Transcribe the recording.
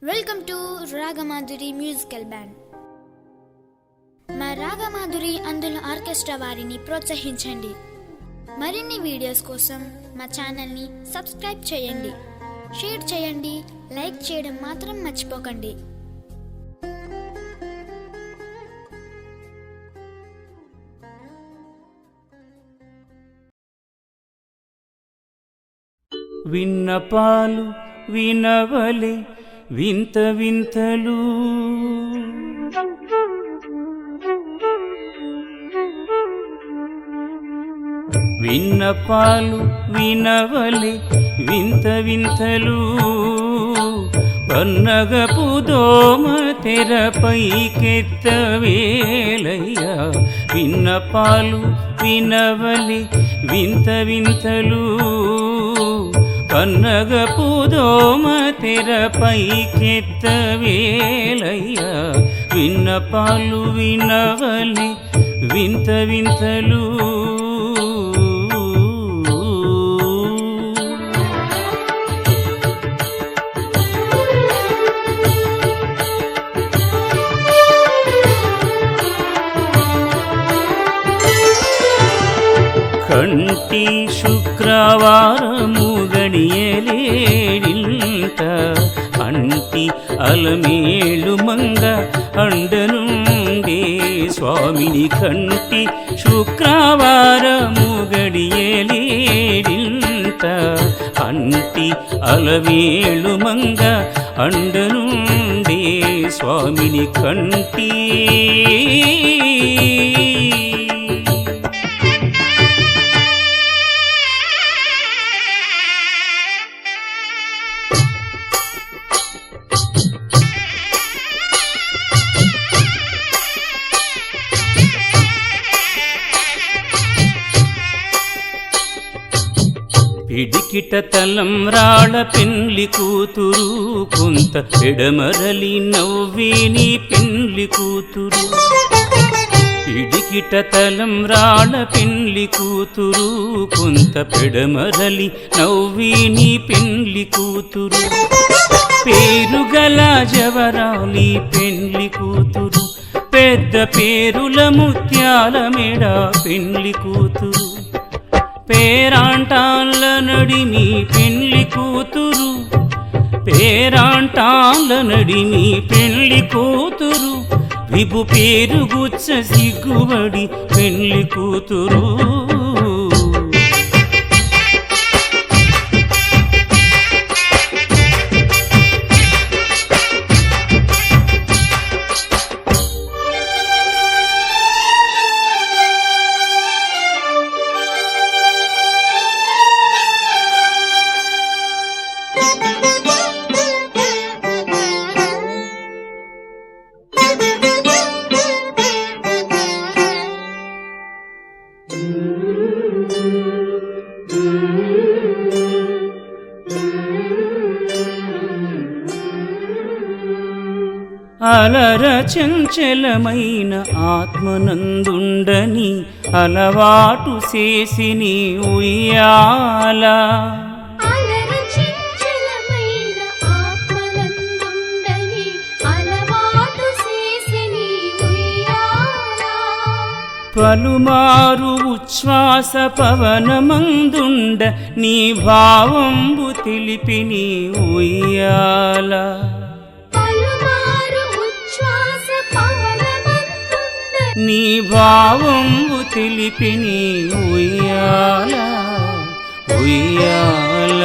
Welcome to Ragamadhuri musical band. మా రాగమాధురి అందులో orchestra వారిని ప్రోత్సహించండి. మరిన్ని వీడియోస్ కోసం మా ఛానల్ని సబ్స్క్రైబ్ చేయండి, షేర్ చేయండి, లైక్ చేయడం మాత్రం మర్చిపోకండి. విన్నపాలు వినవలే వింత వింతలు, విన్నపాలు వినవలే వింత వింతలు, పన్నగపు దోమ తెరపైకెత్తవేలయ్యా. విన్నపాలు వినవలే వింత వింతలు, పన్నగపు దోమ తెరపైకెత్తవేలయ్యా. విన్నపాలు వినవలే వింత వింతలు. కంటి శుక్రవారము గడియలేడింత, అంటి అలమేలు మంగ అండనుండే స్వామిని. కంటి శుక్రవారము గడియలేడింత, అంటి అలమేలు మంగ అండనుండే స్వామిని. కంటి పిడికిట తలం రాళ పెండ్లి కూతురు, కొంత పెడమరలి నవ్వేని పెండ్లి కూతురు. పిడికిట తలం రాళ పెండ్లి కూతురు, కొంత పెడమరలి నవ్వేని పెండ్లి కూతురు. పేరుగల జవరాలి పెండ్లి కూతురు, పెద్ద పేరుల ముత్యాల మెడ పెండ్లి కూతురు. పేరాంటాన్ల నడిమి పెండ్లి కూతురు, పేరాంటాన్ల నడిమి పెండ్లి కూతురు. విభు పేరుగుచ్చ సిగ్గుబడి పెండ్లి కూతురు. అలర చంచలమైన ఆత్మనందుండని అలవాటు చేసిని ఉయ్యాల. పలుమారు ఉచ్ఛ్వాస పవనమందుండ నీ భావంబు తెలిపి నీ ఉయ్యాల. నీ భావంబు తెలిపి నీ ఉయ్యాల ఉయ్యాల.